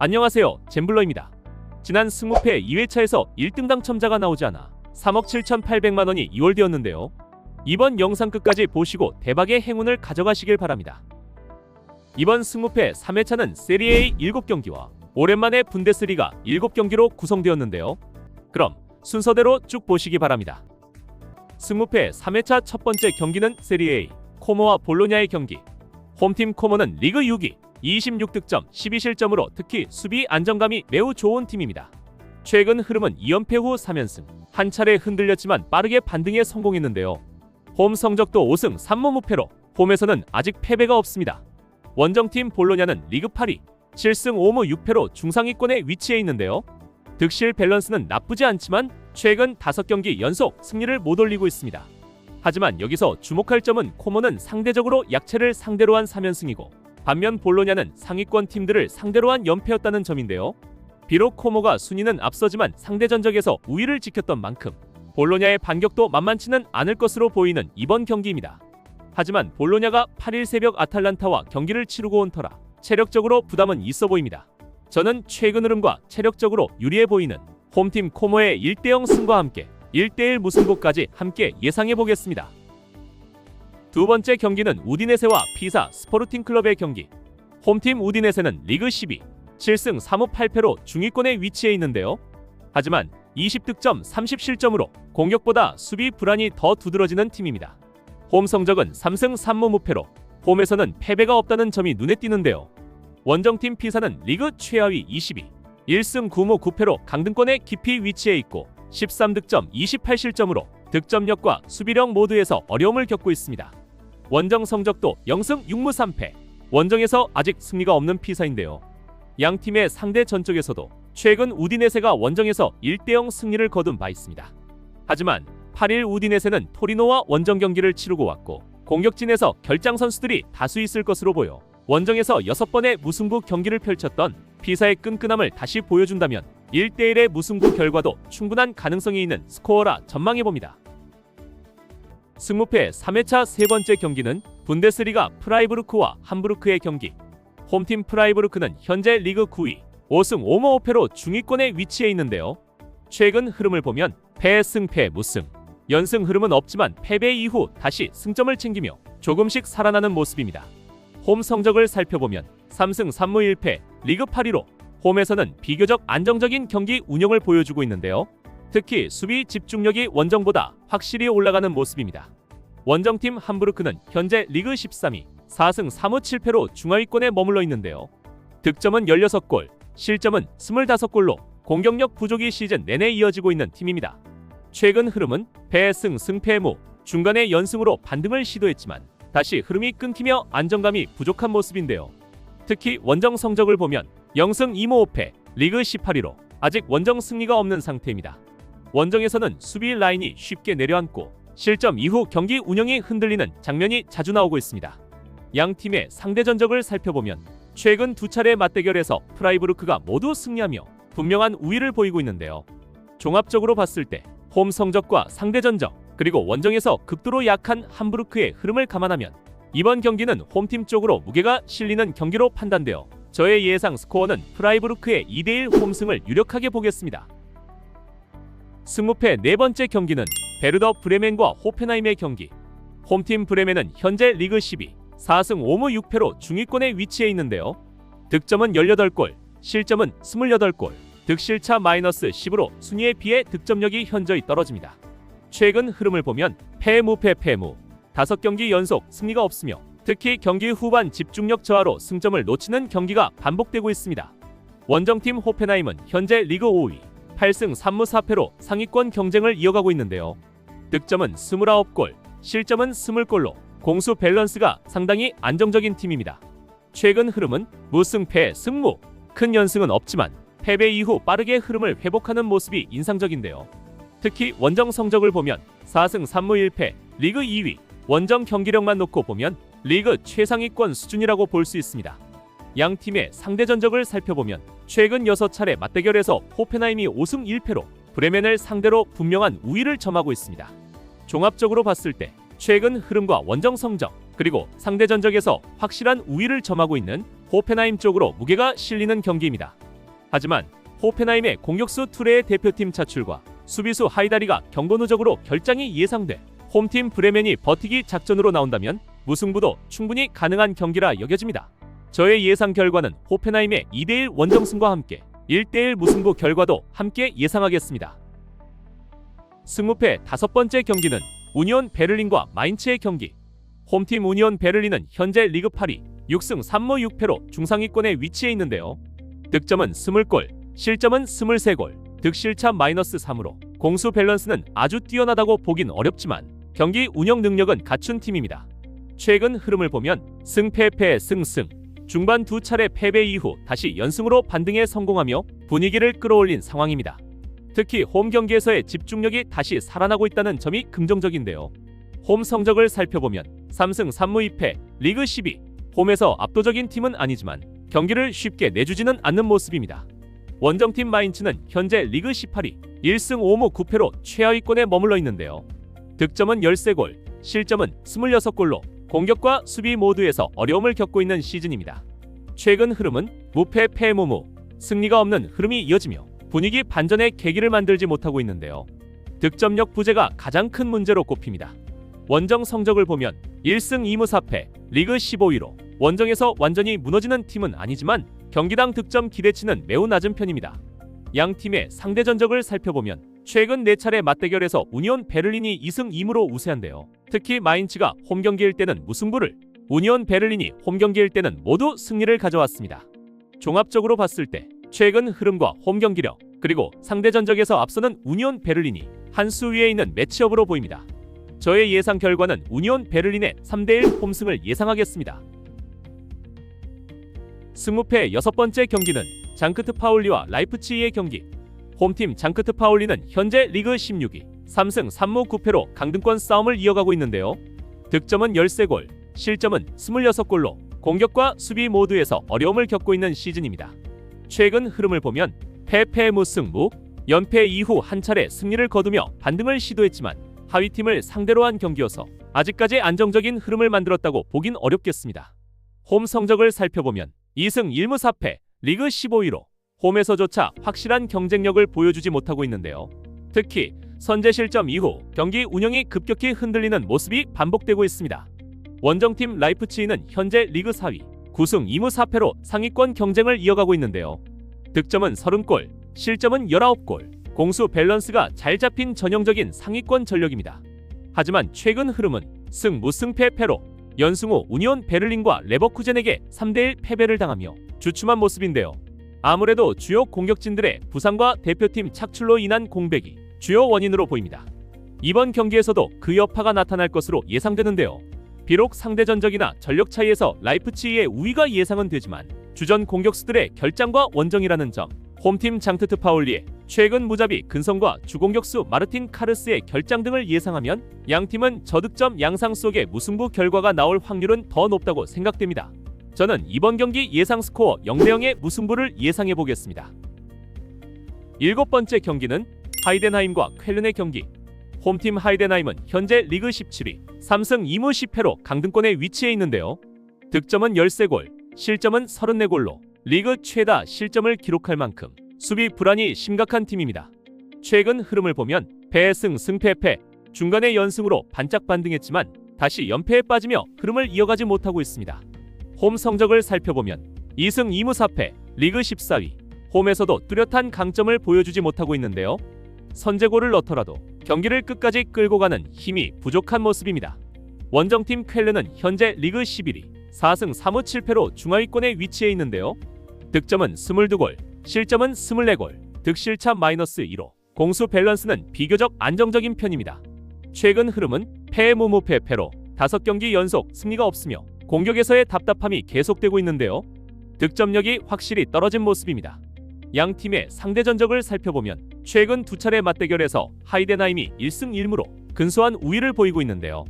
안녕하세요, 젠블러입니다. 지난 승무패 2회차에서 1등 당첨자가 나오지 않아 3억 7,800만 원이 이월되었는데요. 이번 영상 끝까지 보시고 대박의 행운을 가져가시길 바랍니다. 이번 승무패 3회차는 세리에 A 7경기와 오랜만에 분데스리가 7경기로 구성되었는데요. 그럼 순서대로 쭉 보시기 바랍니다. 승무패 3회차 첫 번째 경기는 세리에 A 코모와 볼로냐의 경기. 홈팀 코모는 리그 6위 26득점 12실점으로 특히 수비 안정감이 매우 좋은 팀입니다. 최근 흐름은 2연패 후 3연승, 한 차례 흔들렸지만 빠르게 반등에 성공했는데요. 홈 성적도 5승 3무 무패로 홈에서는 아직 패배가 없습니다. 원정팀 볼로냐는 리그 8위 7승 5무 6패로 중상위권에 위치해 있는데요. 득실 밸런스는 나쁘지 않지만 최근 5경기 연속 승리를 못 올리고 있습니다. 하지만 여기서 주목할 점은 코모는 상대적으로 약체를 상대로 한 3연승이고 반면 볼로냐는 상위권 팀들을 상대로 한 연패였다는 점인데요. 비록 코모가 순위는 앞서지만 상대 전적에서 우위를 지켰던 만큼 볼로냐의 반격도 만만치는 않을 것으로 보이는 이번 경기입니다. 하지만 볼로냐가 8일 새벽 아탈란타와 경기를 치르고 온 터라 체력적으로 부담은 있어 보입니다. 저는 최근 흐름과 체력적으로 유리해 보이는 홈팀 코모의 1대0 승과 함께 1대1 무승부까지 함께 예상해 보겠습니다. 두 번째 경기는 우디네세와 피사 스포르팅 클럽의 경기. 홈팀 우디네세는 리그 12, 7승 3무 8패로 중위권에 위치해 있는데요. 하지만 20득점 30실점으로 공격보다 수비 불안이 더 두드러지는 팀입니다. 홈 성적은 3승 3무 무패로 홈에서는 패배가 없다는 점이 눈에 띄는데요. 원정팀 피사는 리그 최하위 22, 1승 9무 9패로 강등권에 깊이 위치해 있고 13득점 28실점으로 득점력과 수비력 모두에서 어려움을 겪고 있습니다. 원정 성적도 0승 6무 3패, 원정에서 아직 승리가 없는 피사인데요. 양 팀의 상대 전적에서도 최근 우디네세가 원정에서 1대0 승리를 거둔 바 있습니다. 하지만 8일 우디네세는 토리노와 원정 경기를 치르고 왔고 공격진에서 결장 선수들이 다수 있을 것으로 보여 원정에서 6번의 무승부 경기를 펼쳤던 피사의 끈끈함을 다시 보여준다면 1대1의 무승부 결과도 충분한 가능성이 있는 스코어라 전망해봅니다. 승무패 3회차 세 번째 경기는 분데스리가 프라이부르크와 함부르크의 경기. 홈팀 프라이부르크는 현재 리그 9위 5승 5무 5패로 중위권에 위치해 있는데요. 최근 흐름을 보면 패승패 무승, 연승 흐름은 없지만 패배 이후 다시 승점을 챙기며 조금씩 살아나는 모습입니다. 홈 성적을 살펴보면 3승 3무 1패, 리그 8위로 홈에서는 비교적 안정적인 경기 운영을 보여주고 있는데요. 특히 수비 집중력이 원정보다 확실히 올라가는 모습입니다. 원정팀 함부르크는 현재 리그 13위 4승 3무 7패로 중하위권에 머물러 있는데요. 득점은 16골, 실점은 25골로 공격력 부족이 시즌 내내 이어지고 있는 팀입니다. 최근 흐름은 패승 승패무, 중간에 연승으로 반등을 시도했지만 다시 흐름이 끊기며 안정감이 부족한 모습인데요. 특히 원정 성적을 보면 0승 2무 5패, 리그 18위로 아직 원정 승리가 없는 상태입니다. 원정에서는 수비 라인이 쉽게 내려앉고 실점 이후 경기 운영이 흔들리는 장면이 자주 나오고 있습니다. 양 팀의 상대 전적을 살펴보면 최근 두 차례 맞대결에서 프라이부르크가 모두 승리하며 분명한 우위를 보이고 있는데요. 종합적으로 봤을 때 홈 성적과 상대 전적 그리고 원정에서 극도로 약한 함부르크의 흐름을 감안하면 이번 경기는 홈팀 쪽으로 무게가 실리는 경기로 판단되어 저의 예상 스코어는 프라이부르크의 2대1 홈승을 유력하게 보겠습니다. 승무패 네 번째 경기는 베르더 브레멘과 호펜하임의 경기. 홈팀 브레멘은 현재 리그 12, 4승 5무 6패로 중위권에 위치해 있는데요. 득점은 18골, 실점은 28골, 득실차 마이너스 10으로 순위에 비해 득점력이 현저히 떨어집니다. 최근 흐름을 보면 패무패 패무, 5경기 연속 승리가 없으며 특히 경기 후반 집중력 저하로 승점을 놓치는 경기가 반복되고 있습니다. 원정팀 호펜하임은 현재 리그 5위 8승 3무 4패로 상위권 경쟁을 이어가고 있는데요. 득점은 29골, 실점은 20골로 공수 밸런스가 상당히 안정적인 팀입니다. 최근 흐름은 무승패 승무, 큰 연승은 없지만 패배 이후 빠르게 흐름을 회복하는 모습이 인상적인데요. 특히 원정 성적을 보면 4승 3무 1패, 리그 2위, 원정 경기력만 놓고 보면 리그 최상위권 수준이라고 볼 수 있습니다. 양 팀의 상대 전적을 살펴보면 최근 6차례 맞대결에서 호펜하임이 5승 1패로 브레멘을 상대로 분명한 우위를 점하고 있습니다. 종합적으로 봤을 때 최근 흐름과 원정 성적 그리고 상대 전적에서 확실한 우위를 점하고 있는 호펜하임 쪽으로 무게가 실리는 경기입니다. 하지만 호펜하임의 공격수 투레의 대표팀 차출과 수비수 하이다리가 경고 누적으로 결장이 예상돼 홈팀 브레멘이 버티기 작전으로 나온다면 무승부도 충분히 가능한 경기라 여겨집니다. 저의 예상 결과는 호펜하임의 2대1 원정승과 함께 1대1 무승부 결과도 함께 예상하겠습니다. 승무패 5번째 경기는 우니온 베를린과 마인츠의 경기. 홈팀 우니온 베를린은 현재 리그 8위 6승 3무 6패로 중상위권에 위치해 있는데요. 득점은 20골, 실점은 23골, 득실차 -3으로 공수 밸런스는 아주 뛰어나다고 보긴 어렵지만 경기 운영 능력은 갖춘 팀입니다. 최근 흐름을 보면 승패패 승승, 중반 2차례 패배 이후 다시 연승으로 반등에 성공하며 분위기를 끌어올린 상황입니다. 특히 홈 경기에서의 집중력이 다시 살아나고 있다는 점이 긍정적인데요. 홈 성적을 살펴보면 3승 3무 2패, 리그 10위. 홈에서 압도적인 팀은 아니지만 경기를 쉽게 내주지는 않는 모습입니다. 원정팀 마인츠는 현재 리그 18위, 1승 5무 9패로 최하위권에 머물러 있는데요. 득점은 13골, 실점은 26골로 공격과 수비 모두에서 어려움을 겪고 있는 시즌입니다. 최근 흐름은 무패 패무무, 승리가 없는 흐름이 이어지며 분위기 반전의 계기를 만들지 못하고 있는데요. 득점력 부재가 가장 큰 문제로 꼽힙니다. 원정 성적을 보면 1승 2무 4패, 리그 15위로 원정에서 완전히 무너지는 팀은 아니지만 경기당 득점 기대치는 매우 낮은 편입니다. 양 팀의 상대 전적을 살펴보면 최근 4차례 맞대결에서 우니온 베를린이 2승 2무로 우세한데요. 특히 마인츠가 홈경기일 때는 무승부를, 우니온 베를린이 홈경기일 때는 모두 승리를 가져왔습니다. 종합적으로 봤을 때 최근 흐름과 홈경기력 그리고 상대 전적에서 앞서는 우니온 베를린이 한 수 위에 있는 매치업으로 보입니다. 저의 예상 결과는 우니온 베를린의 3대1 홈승을 예상하겠습니다. 승무패 6번째 경기는 장크트 파울리와 라이프치히의 경기. 홈팀 장크트 파울리는 현재 리그 16위 3승 3무 9패로 강등권 싸움을 이어가고 있는데요. 득점은 13골, 실점은 26골로 공격과 수비 모두에서 어려움을 겪고 있는 시즌입니다. 최근 흐름을 보면 패패 무승무, 연패 이후 한 차례 승리를 거두며 반등을 시도했지만 하위팀을 상대로 한 경기여서 아직까지 안정적인 흐름을 만들었다고 보긴 어렵겠습니다. 홈 성적을 살펴보면 2승 1무 4패, 리그 15위로 홈에서조차 확실한 경쟁력을 보여주지 못하고 있는데요. 특히 선제 실점 이후 경기 운영이 급격히 흔들리는 모습이 반복되고 있습니다. 원정팀 라이프치히는 현재 리그 4위 9승 2무 4패로 상위권 경쟁을 이어가고 있는데요. 득점은 30골, 실점은 19골, 공수 밸런스가 잘 잡힌 전형적인 상위권 전력입니다. 하지만 최근 흐름은 승 무승패 패로 연승 후 우니온 베를린과 레버쿠젠에게 3대1 패배를 당하며 주춤한 모습인데요. 아무래도 주요 공격진들의 부상과 대표팀 착출로 인한 공백이 주요 원인으로 보입니다. 이번 경기에서도 그 여파가 나타날 것으로 예상되는데요. 비록 상대 전적이나 전력 차이에서 라이프치히의 우위가 예상은 되지만 주전 공격수들의 결장과 원정이라는 점, 홈팀 장트트 파울리의 최근 무자비 근성과 주공격수 마르틴 카르스의 결장 등을 예상하면 양팀은 저득점 양상 속의 무승부 결과가 나올 확률은 더 높다고 생각됩니다. 저는 이번 경기 예상 스코어 0대0의 무승부를 예상해 보겠습니다. 7번째 경기는 하이덴하임과 쾰른의 경기. 홈팀 하이덴하임은 현재 리그 17위 3승 2무 10패로 강등권에 위치해 있는데요. 득점은 13골, 실점은 34골로 리그 최다 실점을 기록할 만큼 수비 불안이 심각한 팀입니다. 최근 흐름을 보면 패승 승패패, 중간에 연승으로 반짝 반등했지만 다시 연패에 빠지며 흐름을 이어가지 못하고 있습니다. 홈 성적을 살펴보면 2승 2무 4패, 리그 14위. 홈에서도 뚜렷한 강점을 보여주지 못하고 있는데요. 선제골을 넣더라도 경기를 끝까지 끌고 가는 힘이 부족한 모습입니다. 원정팀 쾰른은 현재 리그 11위 4승 3무 7패로 중하위권에 위치해 있는데요. 득점은 22골, 실점은 24골, 득실차 -2로 공수 밸런스는 비교적 안정적인 편입니다. 최근 흐름은 패무무패 패로 5경기 연속 승리가 없으며 공격에서의 답답함이 계속되고 있는데요. 득점력이 확실히 떨어진 모습입니다. 양 팀의 상대 전적을 살펴보면 최근 2차례 맞대결에서 하이덴하임이 1승 1무로 근소한 우위를 보이고 있는데요.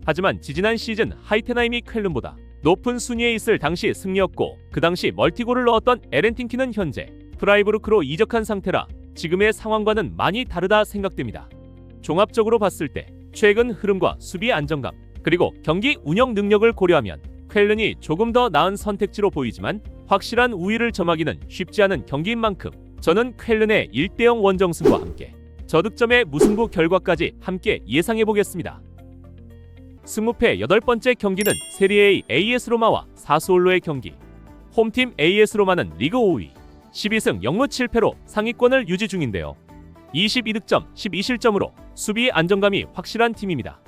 하지만 지지난 시즌 하이텐하임이 쾰른보다 높은 순위에 있을 당시 승리였고 그 당시 멀티골을 넣었던 에렌팅키는 현재 프라이부르크로 이적한 상태라 지금의 상황과는 많이 다르다 생각됩니다. 종합적으로 봤을 때 최근 흐름과 수비 안정감 그리고 경기 운영 능력을 고려하면 쾰른이 조금 더 나은 선택지로 보이지만 확실한 우위를 점하기는 쉽지 않은 경기인 만큼 저는 쾰른의 1대0 원정승과 함께 저득점의 무승부 결과까지 함께 예상해보겠습니다. 승무패 8번째 경기는 세리에 AS 로마와 사스올로의 경기. 홈팀 AS 로마는 리그 5위, 12승 0무 7패로 상위권을 유지 중인데요. 22득점, 12실점으로 수비 안정감이 확실한 팀입니다.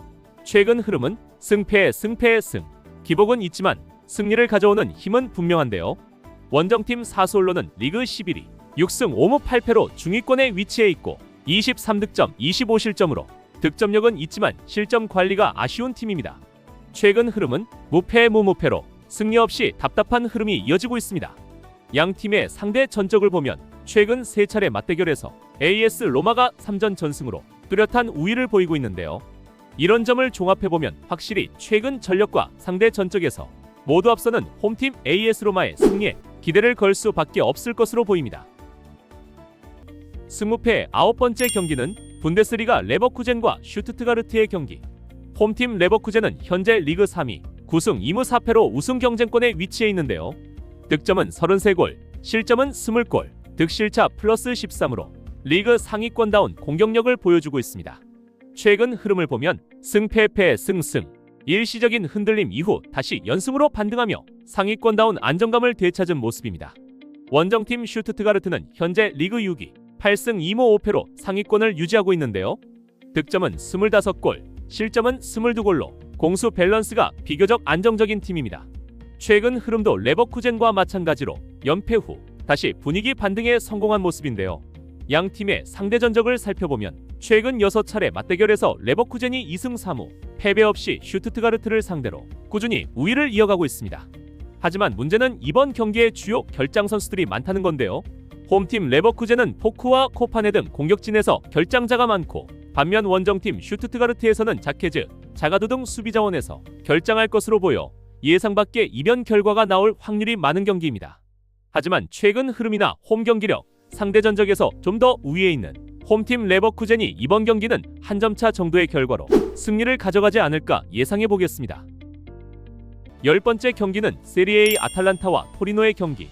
최근 흐름은 승패에 승, 기복은 있지만 승리를 가져오는 힘은 분명한데요. 원정팀 사스올로는 리그 11위, 6승 5무 8패로 중위권에 위치해 있고 23득점, 25실점으로 득점력은 있지만 실점 관리가 아쉬운 팀입니다. 최근 흐름은 무패 무무패로 승리 없이 답답한 흐름이 이어지고 있습니다. 양 팀의 상대 전적을 보면 최근 3차례 맞대결에서 AS 로마가 3전 전승으로 뚜렷한 우위를 보이고 있는데요. 이런 점을 종합해보면 확실히 최근 전력과 상대 전적에서 모두 앞서는 홈팀 AS 로마의 승리에 기대를 걸 수밖에 없을 것으로 보입니다. 승무패 9번째 경기는 분데스리가 레버쿠젠과 슈투트가르트의 경기. 홈팀 레버쿠젠은 현재 리그 3위, 9승 2무 4패로 우승 경쟁권에 위치해 있는데요. 득점은 33골, 실점은 20골, 득실차 플러스 13으로 리그 상위권다운 공격력을 보여주고 있습니다. 최근 흐름을 보면 승패패 승승, 일시적인 흔들림 이후 다시 연승으로 반등하며 상위권다운 안정감을 되찾은 모습입니다. 원정팀 슈투트가르트는 현재 리그 6위, 8승 2무 5패로 상위권을 유지하고 있는데요. 득점은 25골, 실점은 22골로 공수 밸런스가 비교적 안정적인 팀입니다. 최근 흐름도 레버쿠젠과 마찬가지로 연패 후 다시 분위기 반등에 성공한 모습인데요. 양 팀의 상대 전적을 살펴보면 최근 6차례 맞대결에서 레버쿠젠이 2승 3무, 패배 없이 슈투트가르트를 상대로 꾸준히 우위를 이어가고 있습니다. 하지만 문제는 이번 경기에 주요 결장 선수들이 많다는 건데요. 홈팀 레버쿠젠은 포크와 코파네 등 공격진에서 결장자가 많고 반면 원정팀 슈투트가르트에서는 자케즈, 자가두 등 수비 자원에서 결장할 것으로 보여 예상 밖의 이변 결과가 나올 확률이 많은 경기입니다. 하지만 최근 흐름이나 홈 경기력, 상대 전적에서 좀 더 우위에 있는 홈팀 레버쿠젠이 이번 경기는 한 점차 정도의 결과로 승리를 가져가지 않을까 예상해 보겠습니다. 10번째 경기는 세리에 아탈란타와 토리노의 경기.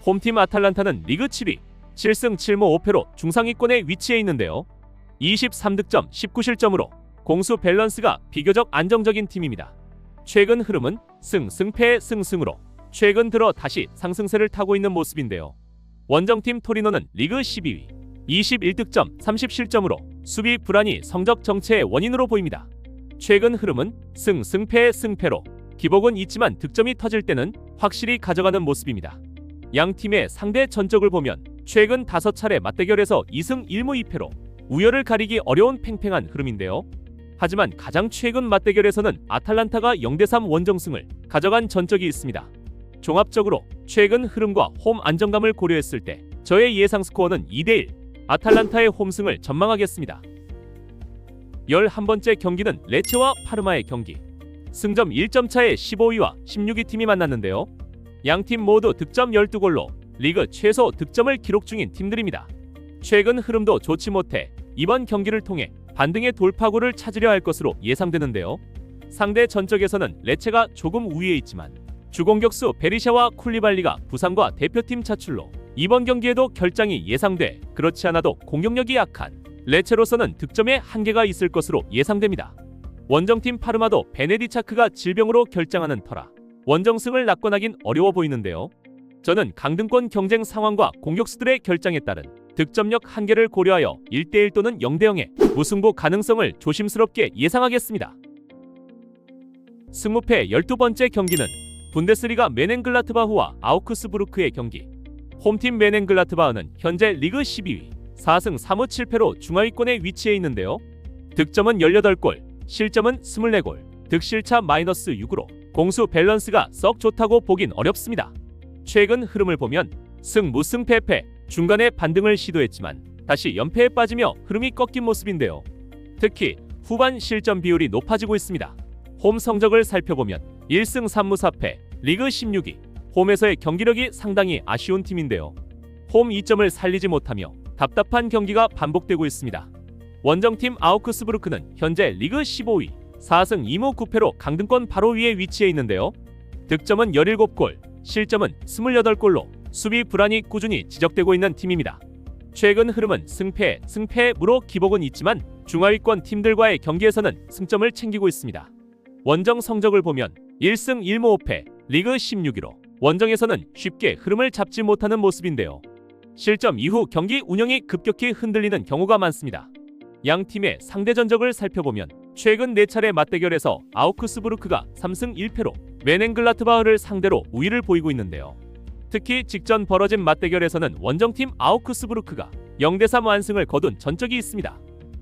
홈팀 아탈란타는 리그 7위, 7승 7무 5패로 중상위권에 위치해 있는데요. 23득점, 19실점으로 공수 밸런스가 비교적 안정적인 팀입니다. 최근 흐름은 승패 승승으로 최근 들어 다시 상승세를 타고 있는 모습인데요. 원정팀 토리노는 리그 12위, 21득점, 30실점으로 수비 불안이 성적 정체의 원인으로 보입니다. 최근 흐름은 승패 승패로 기복은 있지만 득점이 터질 때는 확실히 가져가는 모습입니다. 양 팀의 상대 전적을 보면 최근 5차례 맞대결에서 2승 1무 2패로 우열을 가리기 어려운 팽팽한 흐름인데요. 하지만 가장 최근 맞대결에서는 아탈란타가 0대3 원정승을 가져간 전적이 있습니다. 종합적으로 최근 흐름과 홈 안정감을 고려했을 때 저의 예상 스코어는 2대1, 아탈란타의 홈승을 전망하겠습니다. 11번째 경기는 레체와 파르마의 경기. 승점 1점 차의 15위와 16위 팀이 만났는데요. 양팀 모두 득점 12골로 리그 최소 득점을 기록 중인 팀들입니다. 최근 흐름도 좋지 못해 이번 경기를 통해 반등의 돌파구를 찾으려 할 것으로 예상되는데요. 상대 전적에서는 레체가 조금 우위에 있지만 주공격수 베리샤와 쿨리발리가 부상과 대표팀 차출로 이번 경기에도 결장이 예상돼 그렇지 않아도 공격력이 약한 레체로서는 득점에 한계가 있을 것으로 예상됩니다. 원정팀 파르마도 베네디차크가 질병으로 결장하는 터라 원정승을 낙관하긴 어려워 보이는데요. 저는 강등권 경쟁 상황과 공격수들의 결장에 따른 득점력 한계를 고려하여 1대1 또는 0대0의 무승부 가능성을 조심스럽게 예상하겠습니다. 승무패 12번째 경기는 분데스리가 메넨글라트바흐와 아우크스부르크의 경기. 홈팀 메넨글라트바흐는 현재 리그 12위, 4승 3무 7패로 중하위권에 위치해 있는데요. 득점은 18골, 실점은 24골, 득실차 마이너스 6으로 공수 밸런스가 썩 좋다고 보긴 어렵습니다. 최근 흐름을 보면 무승 패패, 중간에 반등을 시도했지만 다시 연패에 빠지며 흐름이 꺾인 모습인데요. 특히 후반 실점 비율이 높아지고 있습니다. 홈 성적을 살펴보면 1승 3무 4패, 리그 16위, 홈에서의 경기력이 상당히 아쉬운 팀인데요. 홈 2점을 살리지 못하며 답답한 경기가 반복되고 있습니다. 원정팀 아우크스부르크는 현재 리그 15위, 4승 2무 9패로 강등권 바로 위에 위치해 있는데요. 득점은 17골, 실점은 28골로 수비 불안이 꾸준히 지적되고 있는 팀입니다. 최근 흐름은 승패무로 기복은 있지만 중하위권 팀들과의 경기에서는 승점을 챙기고 있습니다. 원정 성적을 보면 1승 1무 5패, 리그 16위로 원정에서는 쉽게 흐름을 잡지 못하는 모습인데요. 실점 이후 경기 운영이 급격히 흔들리는 경우가 많습니다. 양 팀의 상대 전적을 살펴보면 최근 4차례 맞대결에서 아우크스부르크가 3승 1패로 메넨글라트바흐를 상대로 우위를 보이고 있는데요. 특히 직전 벌어진 맞대결에서는 원정팀 아우크스부르크가 0대3 완승을 거둔 전적이 있습니다.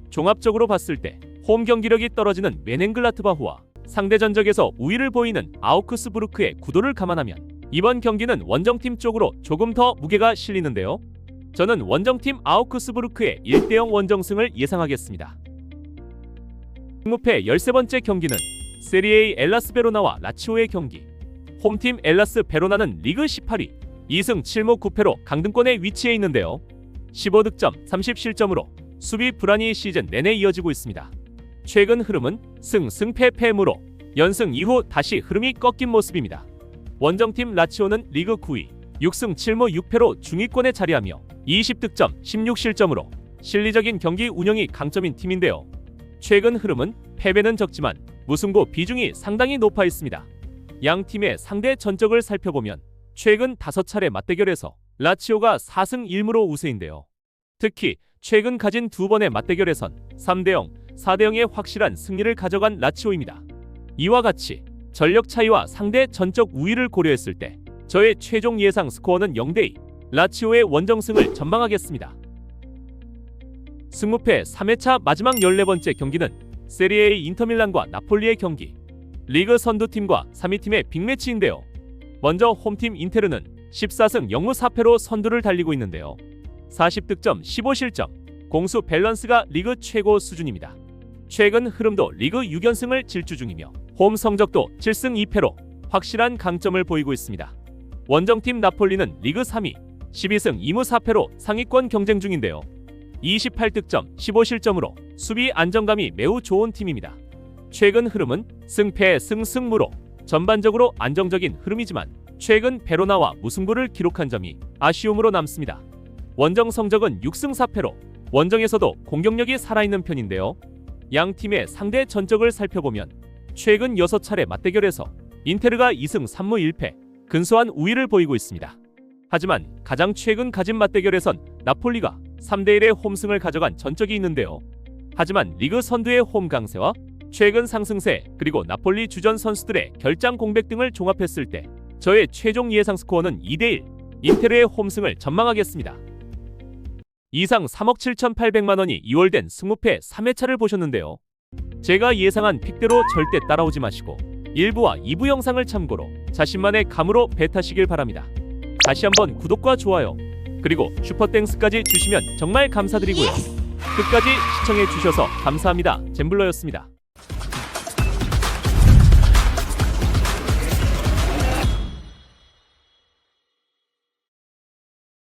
종합적으로 봤을 때 홈 경기력이 떨어지는 메넨글라트바흐와 상대 전적에서 우위를 보이는 아우크스부르크의 구도를 감안하면 이번 경기는 원정팀 쪽으로 조금 더 무게가 실리는데요. 저는 원정팀 아우크스부르크의 1대0 원정승을 예상하겠습니다. 승무패 13번째 경기는 세리에A 엘라스 베로나와 라치오의 경기. 홈팀 엘라스 베로나는 리그 18위, 2승 7무 9패로 강등권에 위치해 있는데요. 15득점 30실점으로 수비 불안이 시즌 내내 이어지고 있습니다. 최근 흐름은 승패무로 연승 이후 다시 흐름이 꺾인 모습입니다. 원정팀 라치오는 리그 9위, 6승 7무 6패로 중위권에 자리하며 20득점 16실점으로 실리적인 경기 운영이 강점인 팀인데요. 최근 흐름은 패배는 적지만 무승부 비중이 상당히 높아 있습니다. 양 팀의 상대 전적을 살펴보면 최근 5차례 맞대결에서 라치오가 4승 1무로 우세인데요. 특히 최근 가진 2번의 맞대결에선 3대0, 4대0의 확실한 승리를 가져간 라치오입니다. 이와 같이 전력 차이와 상대 전적 우위를 고려했을 때 저의 최종 예상 스코어는 0대2, 라치오의 원정승을 전망하겠습니다. 승무패 3회차 마지막 14번째 경기는 세리에A 인터밀란과 나폴리의 경기. 리그 선두팀과 3위팀의 빅매치인데요. 먼저 홈팀 인테르는 14승 0무 4패로 선두를 달리고 있는데요. 40득점 15실점, 공수 밸런스가 리그 최고 수준입니다. 최근 흐름도 리그 6연승을 질주 중이며 홈 성적도 7승 2패로 확실한 강점을 보이고 있습니다. 원정팀 나폴리는 리그 3위, 12승 2무 4패로 상위권 경쟁 중인데요. 28득점 15실점으로 수비 안정감이 매우 좋은 팀입니다. 최근 흐름은 승무로 전반적으로 안정적인 흐름이지만 최근 베로나와 무승부를 기록한 점이 아쉬움으로 남습니다. 원정 성적은 6승 4패로 원정에서도 공격력이 살아있는 편인데요. 양 팀의 상대 전적을 살펴보면 최근 6차례 맞대결에서 인테르가 2승 3무 1패, 근소한 우위를 보이고 있습니다. 하지만 가장 최근 가진 맞대결에선 나폴리가 3대1의 홈승을 가져간 전적이 있는데요. 하지만 리그 선두의 홈 강세와 최근 상승세 그리고 나폴리 주전 선수들의 결장 공백 등을 종합했을 때 저의 최종 예상 스코어는 2대1, 인테르의 홈승을 전망하겠습니다. 이상 3억 7,800만 원이 2월된 승무패 3회차를 보셨는데요. 제가 예상한 픽대로 절대 따라오지 마시고 1부와 2부 영상을 참고로 자신만의 감으로 배타시길 바랍니다. 다시 한번 구독과 좋아요 그리고 슈퍼땡스까지 주시면 정말 감사드리고요. 끝까지 시청해 주셔서 감사합니다. 잼블러였습니다.